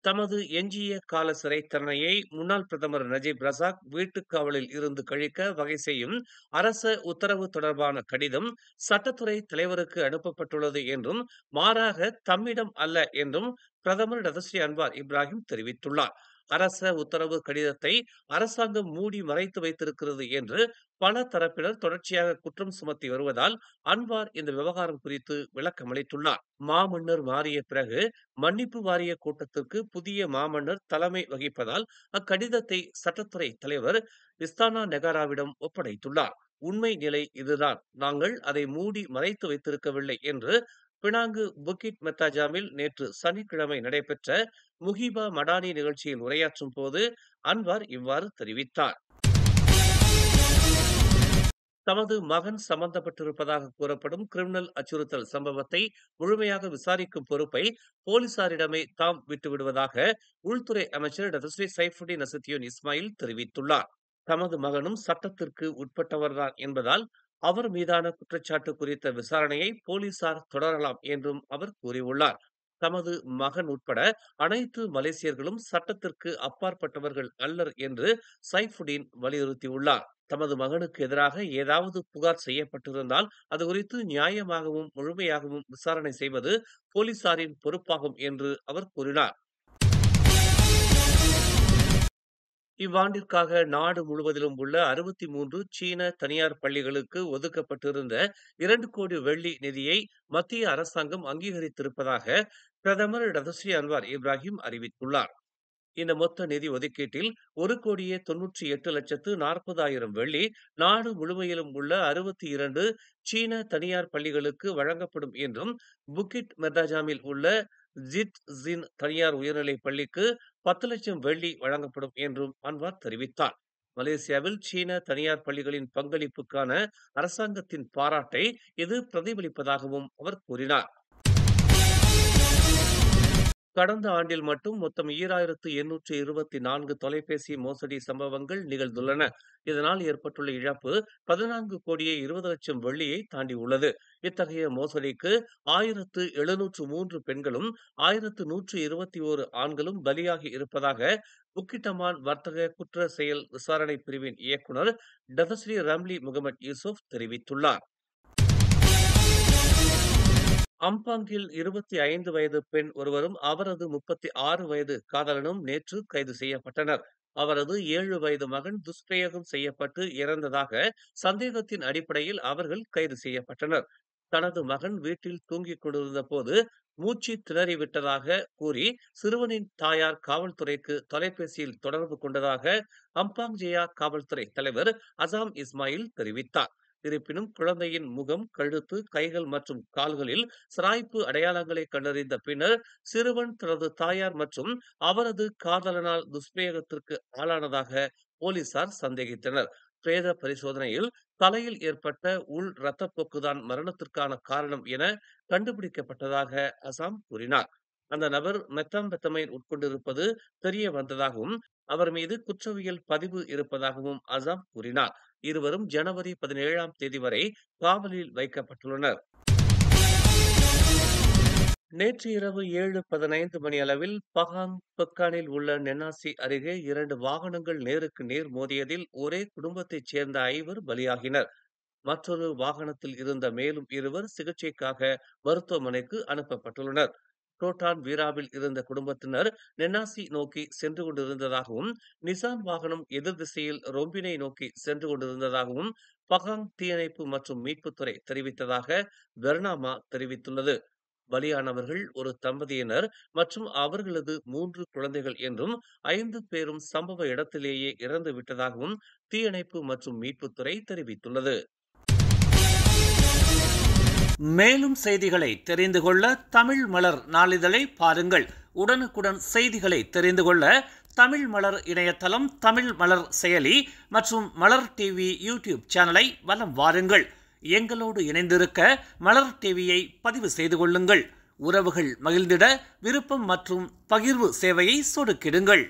தமது எஞ்சிய கால சிறைத் தண்டனையை முன்னாள் பிரதமர் நஜீப் ரசாக் வீட்டுக் காவலில் இருந்து கழிக்க வகை செய்யும் அரச உத்தரவு தொடர்பான கடிதம் சட்டத்துறை தலைவருக்கு அனுப்பப்பட்டுள்ளது என்றும், மாறாக தம்மிடம் அல்ல என்றும் பிரதமர் டதஸ்ரீ அன்வார் இப்ராஹிம் தெரிவித்துள்ளார். அரச உத்தரவு கடிதத்தை அரசாங்கம் மூடி மறைத்து வைத்திருக்கிறது என்று பல தரப்பினர் தொடர்ச்சியாக குற்றம் சுமத்தி வருவதால் அன்வார் இந்த விவகாரம் குறித்து விளக்கமளித்துள்ளார். மாமன்னர் மாறிய பிறகு மன்னிப்பு வாரிய கூட்டத்திற்கு புதிய மாமன்னர் தலைமை வகிப்பதால் அக்கடிதத்தை சட்டத்துறை தலைவர் இஸ்தானா நெகாராவிடம் ஒப்படைத்துள்ளார். உண்மை நிலை இதுதான், நாங்கள் அதை மூடி மறைத்து வைத்திருக்கவில்லை என்று பினாங்கு புக்கிட் மெத்தாஜாமில் நேற்று சனிக்கிழமை நடைபெற்ற முஹிபா மடானி நிகழ்ச்சியில் உரையாற்றும் போது அன்வார் இவ்வாறு தெரிவித்தார். தமது மகன் சம்பந்தப்பட்டிருப்பதாக கூறப்படும் கிரிமினல் அச்சுறுத்தல் சம்பவத்தை முழுமையாக விசாரிக்கும் பொறுப்பை போலீசாரிடமே தாம் விட்டுவிடுவதாக உள்துறை அமைச்சர் டதஸ்ரீ சைஃபுடின் நசுத்தியோன் இஸ்மாயில் தெரிவித்துள்ளார். தமது மகனும் சட்டத்திற்கு உட்பட்டவர்தான் என்பதால் அவர் மீதான குற்றச்சாட்டு குறித்த விசாரணையை போலீசார் தொடரலாம் என்றும் அவர் கூறியுள்ளார். தமது மகன் உட்பட அனைத்து மலேசியர்களும் சட்டத்திற்கு அப்பாற்பட்டவர்கள் அல்லர் என்று சைஃபுடின் வலியுறுத்தியுள்ளார். தமது மகனுக்கு எதிராக ஏதாவது புகார் செய்யப்பட்டிருந்தால் அது குறித்து நியாயமாகவும் முழுமையாகவும் விசாரணை செய்வது போலீசாரின் பொறுப்பாகும் என்று அவர் கூறினார். இவ்வாண்டிற்காக நாடு முழுவதிலும் உள்ள 63 சீன தனியார் பள்ளிகளுக்கு ஒதுக்கப்பட்டிருந்த 2 கோடி வெள்ளி நிதியை மத்திய அரசாங்கம் அங்கீகரித்திருப்பதாக பிரதமர் டதஸ்ரீ அன்வார் இப்ராஹிம் அறிவித்துள்ளார். இந்த மொத்த நிதி ஒதுக்கீட்டில் 1,98,40,000 வெள்ளி நாடு முழுமையிலும் உள்ள 62 சீன தனியார் பள்ளிகளுக்கு வழங்கப்படும் என்றும், புக்கிட் மெத்தாஜாமில் உள்ள ஜிட் ஜின் தனியார் உயர்நிலைப் பள்ளிக்கு 10 லட்சம் வெள்ளி வழங்கப்படும் என்றும் அன்வார் தெரிவித்தார். மலேசியாவில் சீன தனியார் பள்ளிகளின் பங்களிப்புக்கான அரசாங்கத்தின் பாராட்டை இது பிரதிபலிப்பதாகவும் அவர் கூறினார். கடந்த ஆண்டில் மட்டும் மொத்தம் 2824 தொலைபேசி மோசடி சம்பவங்கள் நிகழ்ந்துள்ளன. இதனால் ஏற்பட்டுள்ள இழப்பு 14 கோடியே 20 லட்சம் வெள்ளியை தாண்டியுள்ளது. இத்தகைய மோசடிக்கு 1703 பெண்களும் 1121 ஆண்களும் பலியாகி இருப்பதாக புக்கிட்டமான் வர்த்தக குற்ற செயல் விசாரணை பிரிவின் இயக்குனர் டதஸ்ரீ ரம்லி முகமது யூசுப் தெரிவித்துள்ளார். அம்பாங்கில் 25 வயது பெண் ஒருவரும் அவரது 36 வயது காதலனும் நேற்று கைது செய்யப்பட்டனர். அவரது 7 வயது மகன் துஷ்பிரயோகம் செய்யப்பட்டு இறந்ததாக சந்தேகத்தின் அடிப்படையில் அவர்கள் கைது செய்யப்பட்டனர். தனது மகன் வீட்டில் தூங்கிக் கொண்டிருந்த போது மூச்சு திணறிவிட்டதாக கூறி சிறுவனின் தாயார் காவல்துறைக்கு தொலைபேசியில் தொடர்பு கொண்டதாக அம்பாங் ஜெயா காவல்துறை தலைவர் அசாம் இஸ்மாயில் தெரிவித்தார். இருப்பினும் குழந்தையின் முகம், கழுத்து, கைகள் மற்றும் கால்களில் சிராய்ப்பு அடையாளங்களை கண்டறிந்த பின்னர் சிறுவன் தனது தாயார் மற்றும் அவரது காதலனால் துஷ்பிரயோகத்திற்கு ஆளானதாக போலீசார் சந்தேகித்தனர். பிரேத பரிசோதனையில் தலையில் ஏற்பட்ட உள் இரத்தப்போக்குதான் மரணத்திற்கான காரணம் என கண்டுபிடிக்கப்பட்டதாக அசாம் கூறினார். அந்த நபர் மெத்தாம்பெத்தமைன் உட்கொண்டிருப்பது தெரிய வந்ததாகவும் அவர் மீது குற்றவியல் பதிவு இருப்பதாகவும் அசாம் கூறினார். இருவரும் ஜனவரி 17ஆம் தேதி வரை காவலில் வைக்கப்பட்டுள்ளனர். நேற்று இரவு 7:15 மணி அளவில் பகாங் பெக்கானில் உள்ள நென்னாசி அருகே 2 வாகனங்கள் நேருக்கு நேர் மோதியதில் ஒரே குடும்பத்தைச் சேர்ந்த 5 பலியாகினர். மற்றொரு வாகனத்தில் இருந்த மேலும் 2 சிகிச்சைக்காக மருத்துவமனைக்கு அனுப்பப்பட்டுள்ளனர். புரோட்டான் வீராவில் இருந்த குடும்பத்தினர் நென்னாசி நோக்கி சென்று கொண்டிருந்ததாகவும், நிசான் வாகனம் எதிர் திசையில் ரொம்பினை நோக்கி சென்று கொண்டிருந்ததாகவும் பகாங் தீயணைப்பு மற்றும் மீட்புத்துறை தெரிவித்ததாக பெர்னாமா தெரிவித்துள்ளது. பலியானவர்கள் ஒரு தம்பதியினர் மற்றும் அவர்களது 3 குழந்தைகள் என்றும் 5 பேரும் சம்பவ இடத்திலேயே இறந்து விட்டதாகவும் தீயணைப்பு மற்றும் மீட்புத்துறை தெரிவித்துள்ளது. மேலும் செய்திகளை தெரிந்து கொள்ள தமிழ் மலர் நாளிதழை பாருங்கள். உடனுக்குடன் செய்திகளை தெரிந்து கொள்ள தமிழ் மலர் இணையதளம், தமிழ் மலர் செயலி மற்றும் மலர் டிவி யூடியூப் சேனலை வலம் வாருங்கள். எங்களோடு இணைந்திருக்க மலர் டிவியை பதிவு செய்து கொள்ளுங்கள். உறவுகள் மகிழ்ந்திட விருப்பம் மற்றும் பகிர்வு சேவையை சொடுக்கிடுங்கள்.